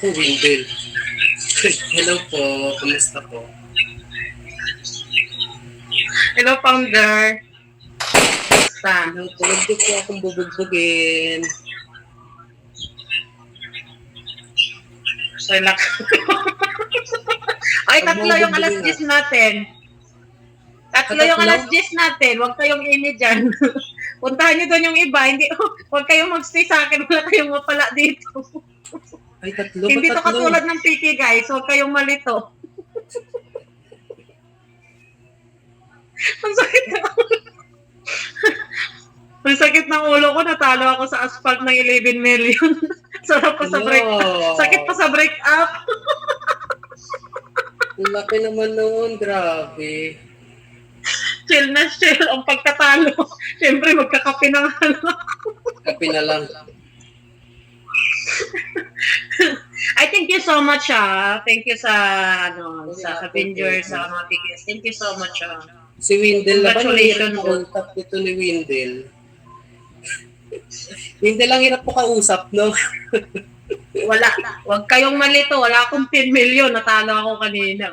Windel. Hello po, kumusta po? Hello, founder. Basta. Hello po, huwag po akong bubugbugin. Relax. Ay, tatlo yung alas 10 natin. Tatlo yung alas 10 natin. Huwag kayong ini dyan. Puntahan nyo doon yung iba. Hindi, huwag kayong magstay sa akin. Wala kayong mapala dito. Ay, tatlo ba? Hindi to Tatlo? katulad ng Piki, guys. Huwag kayong malito. Ang sakit na ang sakit ng ulo ko. Natalo ako sa asphalt ng 11 million. Sarap pa sa break up. Sakit pa sa break up. Ang laki naman noon. Grabe. Chill na chill ang pagkatalo. Siyempre, magkakape na nga lang. Kape na lang. I thank you so much, Thank you sa, sa Avengers, sa mga tickets. Thank you so much, Si Windel na ba? Congratulations. Contact dito ni Windel. Windel lang hirap po kausap, no? Wala. Huwag kayong malito. Wala akong 10 million. Natalo ako kanina.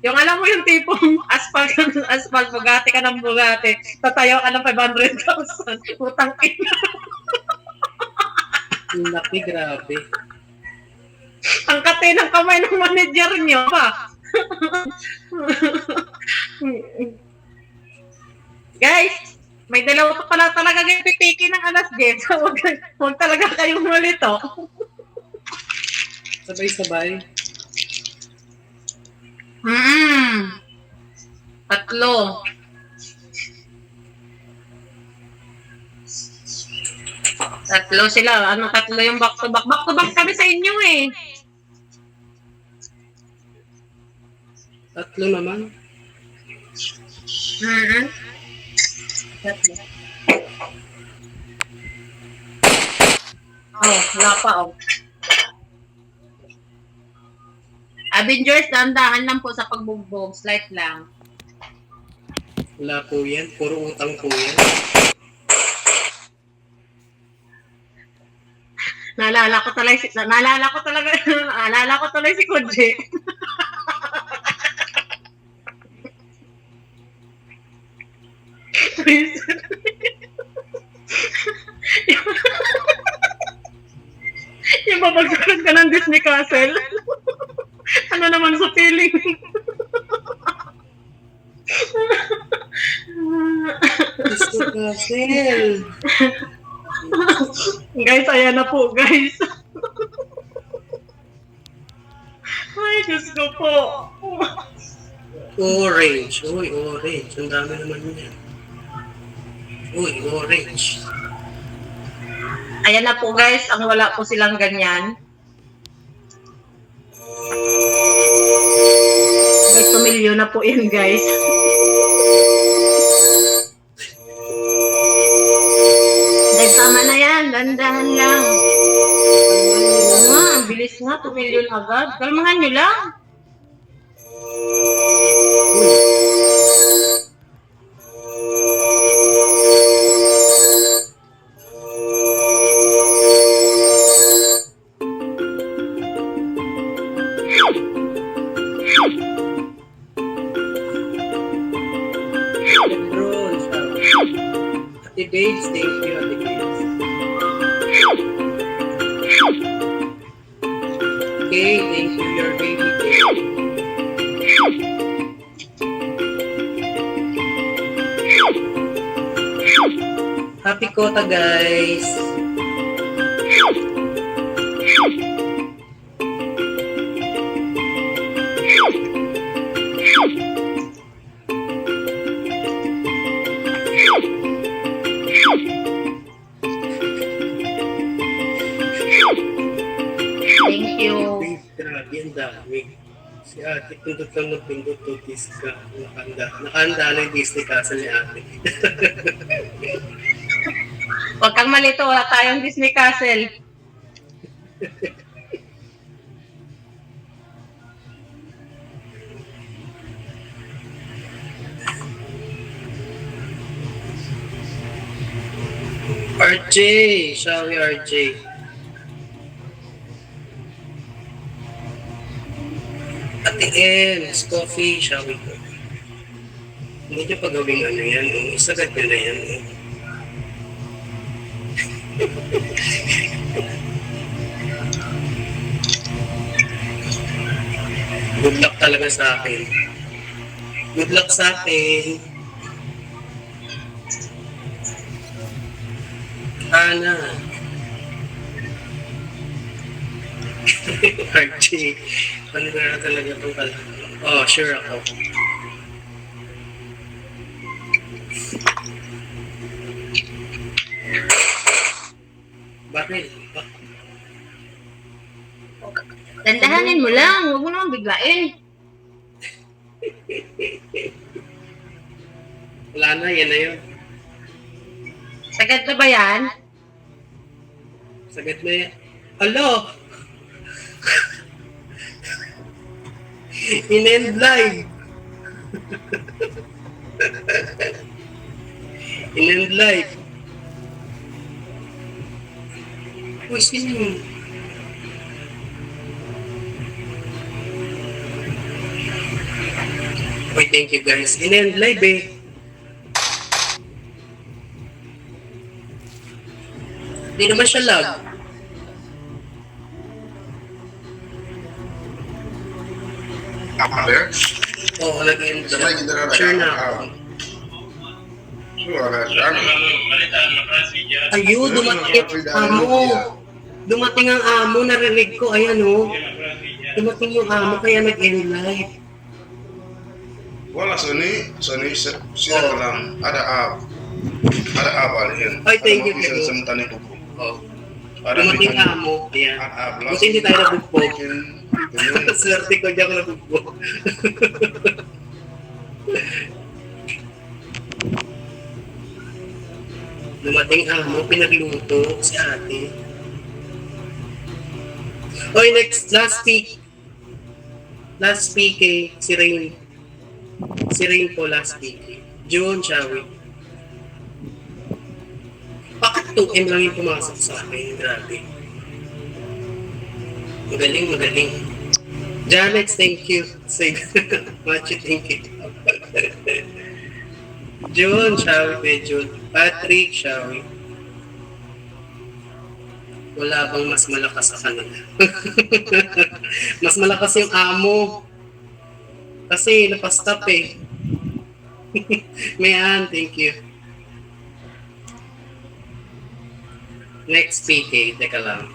Yung alam mo yung tipong asphalt, bugati ka ng bugati, tatayo ka ng 500,000. Utang ina. Laki, grabe. Ang kate ng kamay ng manager nyo pa. Guys, may dalawa pa pala talaga yung pipiki ng alas 10. So, huwag talaga kayong malito. Sabay-sabay. Tatlo. Tatlo sila. Tatlo yung back to back. Back to back kami sa inyo eh. Tatlo naman. Tatlo. Wala pa Avengers, dahan-dahan lang po sa pagbugbog. Slight lang. Wala po yan. Puro utang po yan. Naalala ko tuloy si Koji. Yung babagsakan ka ng Disney Castle. Ano naman sa feeling? Disney Castle. Guys, ayan na po, guys. Ay, Diyos ko po. Orange. Uy, orange. Ang dami naman yan. Uy, orange. Ayan na po, guys. Ang wala po silang ganyan. May tumilyo na po yan, guys. Guys, tama na yan. Dandahan lang. Ang bilis nga. 2 million agad. Kalmahan nyo lang. Ate Babes, thank you, Ate Babes. Okay, thank you, your baby babe. Happy Kota, guys. Thank you. Grabe, ang dami. Si ate, pindot lang ng pindot to Disca. Nakahanda na yung Disney Castle ni ate. Huwag kang malito. Wala tayong Disney Castle. RJ! Shall we, RJ? Ate Ems, coffee, shall we go? Hindi niyo pa gawing ano yan, isagad nyo na yan. Good luck talaga sa akin. Good luck sa akin. Ana. RJ. Ano na talaga itong Oh, sure ako. Bakit? Dandahanin mo lang, huwag mo naman biglain. Wala na, yan na yun. Sagad na ba yan? Sagad na yan. Alo! In-end live! In-end live! Uy, sino yun? Uy, thank you guys. In-end live eh. Hindi naman siya lag. Apa there? Oo, nag-end Sa may gitara na Sure ka. na ako. Sure na siya. Ayun, dumating ang amo. Dumating ang amo, narinig ko. Ayan o. Dumating yung amo, kaya nag-end live. Wala Sony sila ko lang. Ada app alihin. Ay, thank you, Bisa Pedro. sementan itu. Oh. Ada Dumating bikin ang amo. Ayan. app Buti hindi tayo nabugbog. bikin ini. Swerte ko, di ako nabugbog. Dumating ang amo, pinagluto si ate. Oy, next, last speak. Last speak eh, si Rain. Si Rain po last speak eh. June, Shawi. Bakit 2M lang yung pumasok sa akin? Grabe. Magaling, magaling. Janex, thank you. Say, Machi, thank you. June, Shawi, June. Patrick, Shawi. Wala bang mas malakas sa kanila? Mas malakas yung amo. Kasi napastop eh. Mayan, thank you. Next PK, teka lang.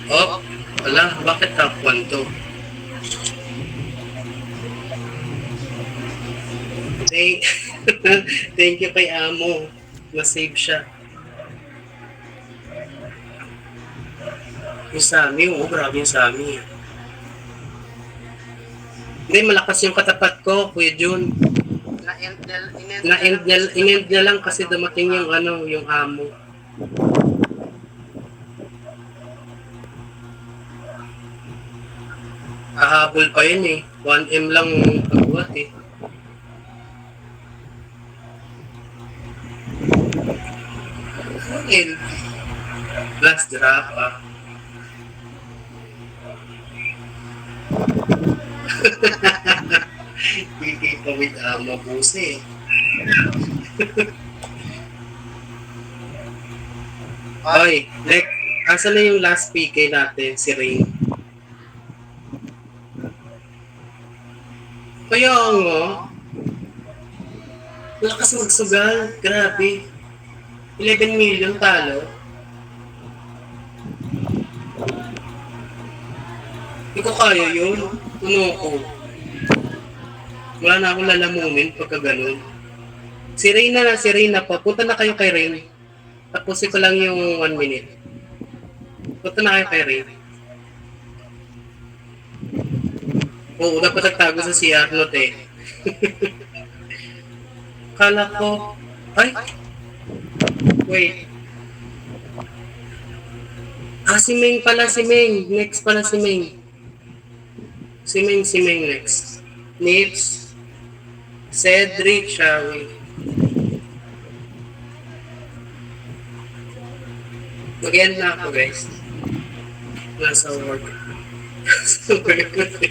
Oh, wala, bakit top 1 to? Thank you kay amo. Na-save siya. Yung Sami, oo, grabe yung Sami. Hindi, malakas yung katapat ko, Kuya Jun. Na-end niya lang kasi dumating yung ano, yung amo. Kahabol pa yun eh. 1M lang pagbuhat eh. Last drop ah. Hindi pa with mabuse. Oy, next. Asa na yung last PK natin, si Rain? Kaya nga. Lakas magsugal. Grabe. 11 million talo. Hindi ko kaya yun. Ano ko? Wala na akong lalamunin pagka ganun. Si Reyna pa. Punta na kayo kay Rain. Tapusin ko lang yung 1 minute. Punta na kayo kay Rain. Oo, dapat nagtago sa CR note eh. Kala ko, ay! Wait. Ah, si Meng pala, si Meng. Next pala si Meng. Si Meng next. Nips. Cedric, Shawi. Mag-end na ako, guys. Nasa work. Super good.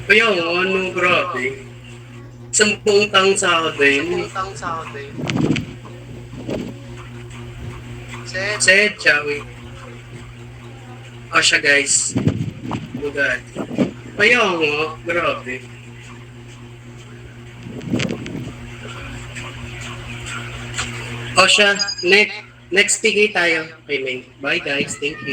Kaya ano, grabe. Isang buong taong sahod din. Said, Chawi. O siya, guys. Bugad. Kaya nga, grabe. O siya, next PK tayo. Okay, May. Bye, guys. Thank you.